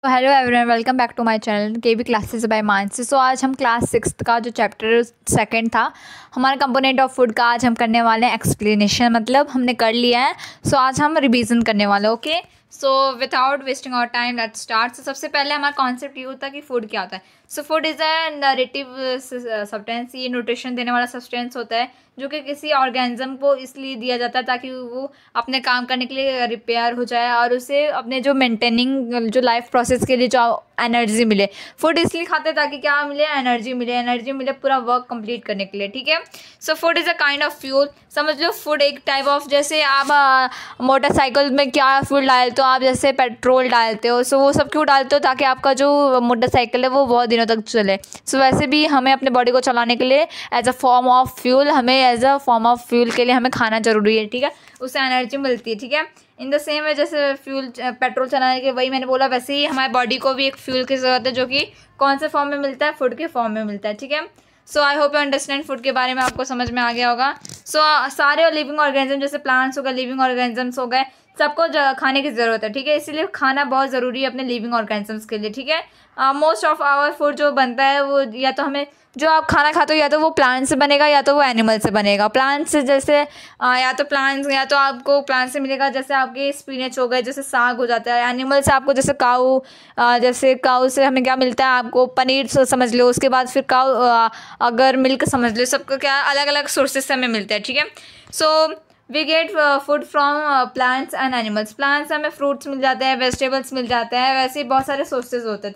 Hello everyone, welcome back to my channel KB classes by Mansi. So आज हम class 6 का जो चैप्टर सेकंड था हमारा कंपोनेंट ऑफ फूड का आज हम करने वाले हैं एक्सप्लेनेशन। मतलब हमने कर लिया है। सो आज हम रिवीजन करने वाले। Okay, so without wasting our time let's start. So सबसे पहले हमारा कॉन्सेप्ट ये होता है कि फूड क्या होता है। So food is a narrative substance. ये न्यूट्रिशन देने वाला सब्सटेंस होता है जो कि किसी ऑर्गेनिज्म को इसलिए दिया जाता है ताकि वो अपने काम करने के लिए रिपेयर हो जाए और उसे अपने जो मेंटेनिंग जो लाइफ प्रोसेस के लिए जो एनर्जी मिले। फूड इसलिए खाते हैं ताकि क्या मिले, एनर्जी मिले पूरा वर्क कंप्लीट करने के लिए। ठीक है, so food is a kind of fuel. समझ लो फूड एक टाइप ऑफ, जैसे आप मोटरसाइकिल में क्या फ्यूल डालते हो, आप जैसे पेट्रोल डालते हो। सो वो सब क्यों डालते हो? ताकि आपका जो मोटरसाइकिल है वो बहुत दिनों तक चले। सो वैसे भी हमें अपने बॉडी को चलाने के लिए as a form of fuel के लिए हमें खाना ज़रूरी है। ठीक है, उससे एनर्जी मिलती है। ठीक है, इन द सेम वे जैसे फ्यूल पेट्रोल चलाने के, वही मैंने बोला, वैसे ही हमारी बॉडी को भी एक फ्यूल की ज़रूरत है जो कि कौन से फॉर्म में मिलता है? फूड के फॉर्म में मिलता है। ठीक है, so I hope you understand. Food के बारे में आपको समझ में आ गया होगा। सो सारे लिविंग ऑर्गेनिज्म जैसे प्लांट्स हो गए, लिविंग ऑर्गेनिजम्स हो गए, सबको खाने की ज़रूरत है। ठीक है, इसीलिए खाना बहुत ज़रूरी है अपने लिविंग ऑर्गेनिजम्स के लिए। ठीक है, मोस्ट ऑफ आवर फूड जो बनता है वो या तो हमें जो आप खाना खाते हो या तो वो प्लांट से बनेगा या तो वो एनिमल से बनेगा। प्लांट से जैसे या तो आपको प्लांट से मिलेगा, जैसे आपके स्पिनच हो गए, जैसे साग हो जाता है। एनिमल से आपको जैसे काऊ से हमें क्या मिलता है? आपको पनीर समझ लो। उसके बाद फिर अगर मिल्क समझ लो। सबको क्या अलग अलग सोर्सेज से हमें मिलता है। ठीक है, so we get food from plants and animals. Plants से हमें फ्रूट्स मिल जाते हैं, वेजिटेबल्स मिल जाते हैं, वैसे ही बहुत सारे सोर्सेज होते हैं।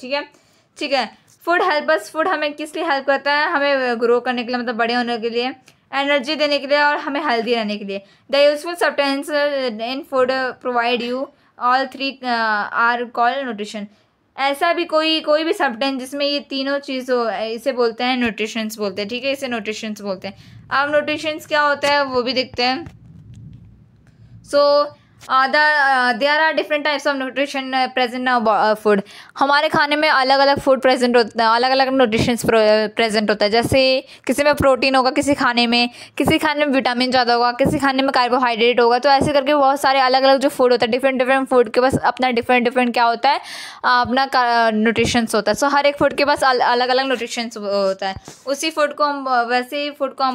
ठीक है, फूड हमें किस लिए हेल्प करता है? हमें ग्रो करने के लिए, मतलब बड़े होने के लिए, एनर्जी देने के लिए और हमें हेल्दी रहने के लिए। The useful substance in food provide you all three are called nutrition. ऐसा भी कोई भी सब्सटेंस जिसमें ये तीनों चीज़ हो, इसे बोलते हैं न्यूट्रिशंस बोलते हैं। ठीक है, इसे न्यूट्रिशंस बोलते हैं। अब न्यूट्रिशंस क्या होता है वो भी देखते हैं। So there are different types of nutrition present food. हमारे खाने में अलग अलग फूड प्रेजेंट होता है, अलग अलग न्यूट्रिशंस प्रेजेंट होता है। जैसे किसी में प्रोटीन होगा, किसी खाने में विटामिन ज़्यादा होगा, किसी खाने में कार्बोहाइड्रेट होगा। तो ऐसे करके बहुत सारे अलग अलग जो फूड होता है, डिफरेंट फूड के पास अपना डिफरेंट क्या होता है, अपना न्यूट्रिशंस होता है। सो हर एक फूड के पास अलग अलग न्यूट्रिशंस होता है। उसी फूड को हम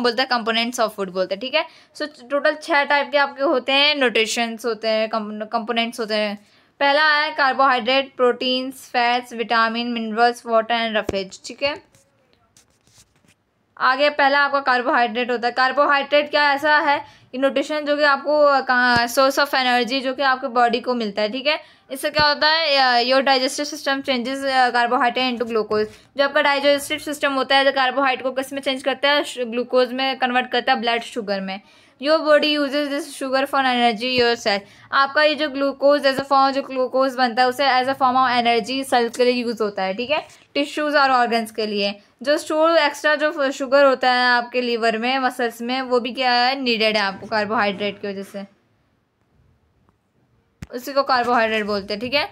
बोलते हैं कंपोनेंट्स ऑफ फूड बोलते हैं। ठीक है, सो टोटल 6 टाइप के आपके होते हैं न्यूट्रिशंस होते हैं, कंपोनेंट्स होते हैं। पहला है carbohydrate, proteins, fats, vitamin, minerals, water and roughage. ठीक है, आगे पहला आपका कार्बोहाइड्रेट होता है। कार्बोहाइड्रेट क्या ऐसा है न्यूट्रिशन जो कि आपको सोर्स ऑफ एनर्जी जो कि आपके बॉडी को मिलता है। ठीक है, इससे क्या होता है, your digestive system changes carbohydrate into glucose. जो आपका डाइजेस्टिव सिस्टम होता है, जो कार्बोहाइड्रेट को किस में चेंज करता है? ग्लूकोज में कन्वर्ट करता है, ब्लड शुगर में। Your body uses this sugar for energy your cell. आपका ये जो ग्लूकोज एज अ फॉर्म जो ग्लूकोज बनता है उसे as a form of energy cells के लिए यूज़ होता है। ठीक है, टिश्यूज़ और ऑर्गन्स के लिए। जो स्टोर एक्स्ट्रा जो शुगर होता है आपके लीवर में, मसल्स में, वो भी क्या है, नीडेड है आपको कार्बोहाइड्रेट की वजह से। उसी को कार्बोहाइड्रेट बोलते हैं। ठीक है,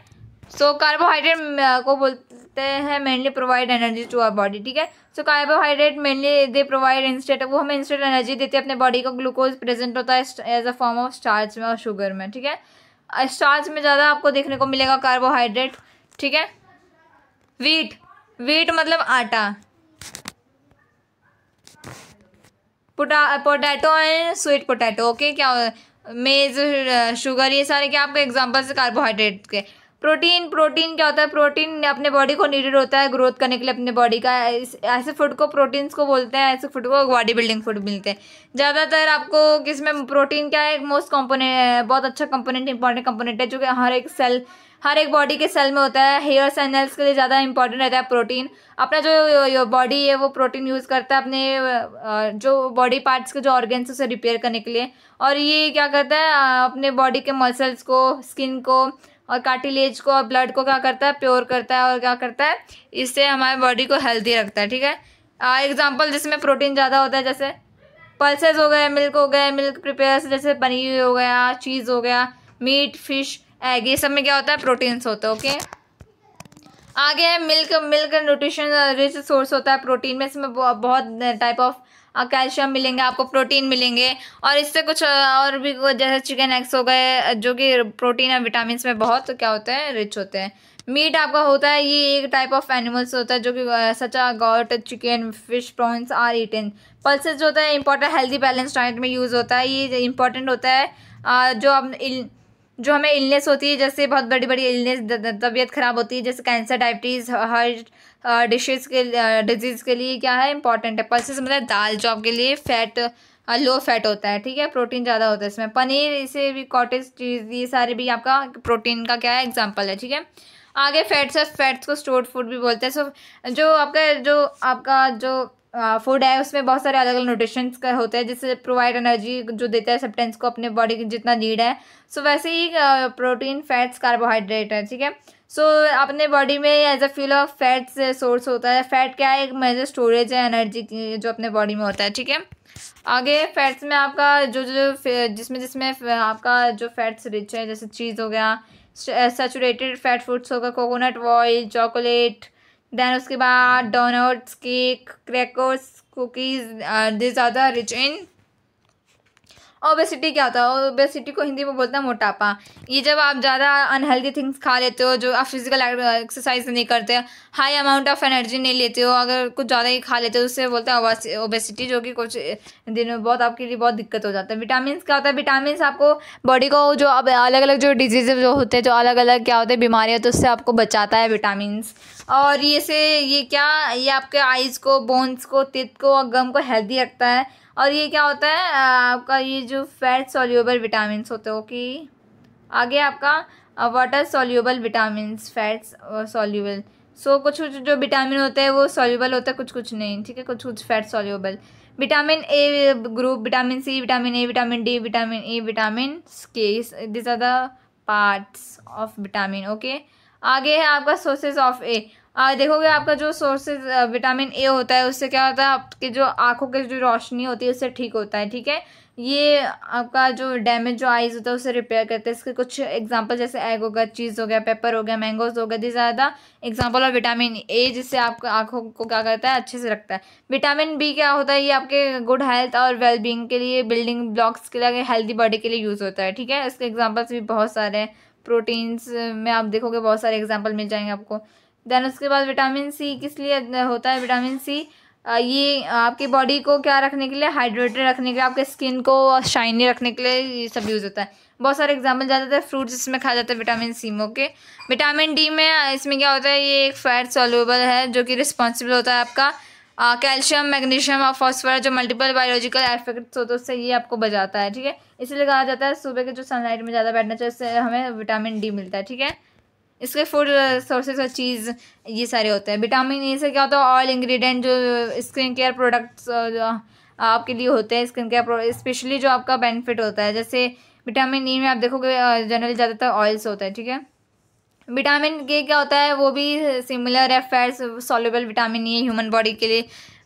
सो कार्बोहाइड्रेट को बोलते हैं mainly provide energy to our body. ठीक है, so carbohydrate mainly they provide instant, वो हमें इंस्टेंट एनर्जी देते हैं अपने बॉडी को। ग्लूकोज प्रेजेंट होता है as a form of starch में और शुगर में। ठीक है, स्टार्च में ज़्यादा आपको देखने को मिलेगा कार्बोहाइड्रेट। ठीक है, वीट मतलब आटा, potato and sweet potato. Okay, क्या मेज, शुगर, ये सारे क्या आपके एग्जांपल्स है कार्बोहाइड्रेट के। प्रोटीन क्या होता है? प्रोटीन अपने बॉडी को नीडेड होता है ग्रोथ करने के लिए अपने बॉडी का। ऐसे फूड को प्रोटीन्स को बोलते हैं, ऐसे फूड को बॉडी बिल्डिंग फूड मिलते हैं। ज़्यादातर आपको किसमें प्रोटीन क्या है? मोस्ट कंपोनेंट, बहुत अच्छा कंपोनेंट, इंपॉर्टेंट कंपोनेंट है जो कि हर एक बॉडी के सेल में होता है। हेयर्स एंड नेल्स के लिए ज़्यादा इंपॉर्टेंट रहता है प्रोटीन। अपना जो बॉडी है वो प्रोटीन यूज़ करता है अपने जो बॉडी पार्ट्स के जो ऑर्गन्स उसे रिपेयर करने के लिए। और ये क्या करता है, अपने बॉडी के मसल्स को, स्किन को और कार्टिलेज को और ब्लड को क्या करता है, प्योर करता है। और क्या करता है, इससे हमारे बॉडी को हेल्दी रखता है। ठीक है, एग्जाम्पल जिसमें प्रोटीन ज़्यादा होता है जैसे पल्सेस हो गए, मिल्क प्रिपेयर्स जैसे पनीर हो गया, चीज़ हो गया, मीट, फिश, एग, ये सब में क्या होता है, प्रोटीन्स होते हैं। ओके, आगे है मिल्क न्यूट्रिशन रिच सोर्स होता है प्रोटीन में। इसमें बहुत टाइप ऑफ कैल्शियम मिलेंगे आपको, प्रोटीन मिलेंगे। और इससे कुछ और भी जैसे चिकन एग्स हो गए जो कि प्रोटीन और विटामिन में बहुत क्या होते हैं, रिच होते हैं। मीट आपका होता है, ये एक टाइप ऑफ एनिमल्स होता है जो कि such a goat, chicken, fish, prawns are eaten. Pulses जो होता है इंपॉर्टेंट हेल्दी बैलेंस डाइट में यूज़ होता है, ये इंपॉर्टेंट होता है। जो हमें इलनेस होती है, जैसे बहुत बड़ी बड़ी इलनेस, तबीयत ख़राब होती है, जैसे कैंसर, डायबिटीज़, हर डिजीज़ के लिए क्या है इंपॉर्टेंट है। पल्सेस मतलब दाल, जो आपके लिए फैट लो फैट होता है, ठीक है, प्रोटीन ज़्यादा होता है इसमें। पनीर, इसे भी कॉटेज चीज़, ये सारे भी आपका प्रोटीन का क्या है एग्जाम्पल है, ठीक है। आगे फैट्स है, फैट्स को स्टोर्ड फूड भी बोलते हैं। सो जो फूड है उसमें बहुत सारे अलग अलग न्यूट्रिशंस का होते हैं, जिससे प्रोवाइड एनर्जी, जो देता है सब्सटेंस को अपने बॉडी की जितना नीड है। सो वैसे ही प्रोटीन, फैट्स, कार्बोहाइड्रेट है, ठीक है। सो अपने बॉडी में as a fuel of fats source होता है। फैट क्या है, एक मेजर स्टोरेज है एनर्जी की, जो अपने बॉडी में होता है, ठीक है। आगे फैट्स में आपका जो जो जिसमें आपका जो फैट्स रिच है, जैसे चीज़ हो गया, सैचुरेटेड फैट फूड्स होगा, कोकोनट ऑयल, चॉकलेट, देन उसके बाद donuts, cake, crackers, cookies, this are the rich in. Obesity क्या होता है, ओबेसिटी को हिंदी में बोलते हैं मोटापा। ये जब आप ज़्यादा अनहेल्दी थिंग्स खा लेते हो, जो आप फिजिकल एक्सरसाइज नहीं करते, हाई अमाउंट ऑफ एनर्जी नहीं लेते हो, अगर कुछ ज़्यादा ही खा लेते हो, उससे बोलते हैं ओबेसिटी, जो कि कुछ दिनों में बहुत आपके लिए बहुत दिक्कत हो जाता है। विटामिन क्या होता है, विटामिन आपको बॉडी को जो अब अलग अलग जो डिजीज़ जो होते हैं, जो अलग अलग क्या होते हैं बीमारियाँ, तो उससे आपको बचाता है विटामिन। और ये आपके आइज़ को, बोन्स को, टीथ को और गम को हेल्दी रखता है। और ये क्या होता है आपका, ये जो फैट सॉल्यूबल विटामिन्स होते हो कि आगे आपका water soluble vitamins, fats soluble. So कुछ कुछ जो विटामिन होते हैं वो सॉल्यूबल होता है, कुछ कुछ नहीं, ठीक है, कुछ कुछ fat soluble. Vitamin A group, vitamin C, vitamin A, vitamin D, vitamin A, vitamin K, this are the parts of vitamin, okay. आगे है आपका सोर्सेज ऑफ ए। देखोगे आपका जो सोर्सेज विटामिन ए होता है, उससे क्या होता है, आपके जो आँखों की जो रोशनी होती है उससे ठीक होता है, ठीक है। ये आपका जो डैमेज जो आइज़ होता है उससे रिपेयर करते हैं। इसके कुछ एग्जांपल जैसे एग हो गया, चीज़ हो गया, पेपर हो गया, मैंगोज हो गया, this are the example of vitamin A, जिससे आपको आँखों को क्या करता है, अच्छे से रखता है। विटामिन बी क्या होता है, ये आपके गुड हेल्थ और वेलबींग के लिए, बिल्डिंग ब्लॉक्स के लिए, हेल्दी बॉडी के लिए यूज़ होता है, ठीक है। इसके एग्जाम्पल्स भी बहुत सारे हैं। प्रोटीन्स में आप देखोगे बहुत सारे एग्जाम्पल मिल जाएंगे आपको। देन उसके बाद विटामिन सी किस लिए होता है, विटामिन सी ये आपकी बॉडी को क्या रखने के लिए, हाइड्रेटेड रखने के लिए, आपके स्किन को शाइनी रखने के लिए ये सब यूज़ होता है। बहुत सारे एग्जांपल ज़्यादातर फ्रूट्स इसमें खाया जाता है विटामिन सी में, ओके। विटामिन डी में इसमें क्या होता है, ये एक फैट सॉल्युबल है जो कि रिस्पॉन्सिबल होता है आपका कैल्शियम, मैग्नीशियम और फॉस्फोरस, जो मल्टीपल बायोलॉजिकल एफेक्ट्स होते हैं उससे ये आपको बचाता है, ठीक है। इसलिए कहा जाता है सुबह के जो सनलाइट में ज़्यादा बैठना चाहिए, उससे हमें विटामिन डी मिलता है, ठीक है। इसके फूड सोर्सेज और चीज़ ये सारे होते हैं। विटामिन ए से क्या होता है, ऑयल इंग्रेडिएंट जो स्किन केयर प्रोडक्ट्स आपके लिए होते हैं, स्किन केयर स्पेशली जो आपका बेनिफिट होता है। जैसे विटामिन ई में आप देखोगे जनरली ज़्यादातर ऑयल्स होता है, ठीक है। विटामिन के क्या होता है, वो भी सिमिलर है, fat soluble vitamin E human body के लिए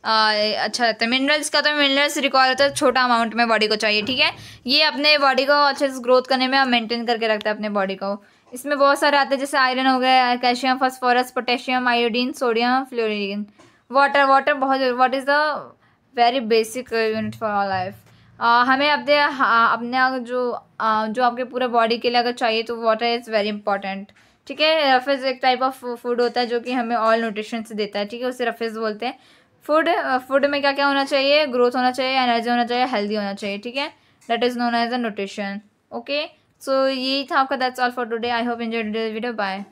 अच्छा रहता है। मिनरल्स का तो मिनरल्स रिक्वायर होता है छोटा अमाउंट में बॉडी को चाहिए, ठीक है। ये अपने बॉडी को अच्छे से ग्रोथ करने में मेंटेन करके रखता है अपने बॉडी को। इसमें बहुत सारे आते हैं, जैसे आयरन हो गया, calcium, phosphorus, potassium, iodine, sodium, fluorine. Water बहुत, what is the very basic unit for our life. हमें अपने जो आपके पूरे बॉडी के लिए अगर चाहिए तो वाटर इज़ वेरी इंपॉर्टेंट, ठीक है। रफेज एक टाइप ऑफ फूड होता है जो कि हमें ऑल न्यूट्रिशन देता है, ठीक है, उसे रफेज बोलते हैं। फूड में क्या क्या होना चाहिए, ग्रोथ होना चाहिए, एनर्जी होना चाहिए, हेल्दी होना चाहिए, ठीक है। That is known as a nutrition, okay. So यही था आपका, that's all for today. I hope enjoyed this video, bye.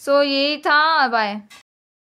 So यही था, बाय।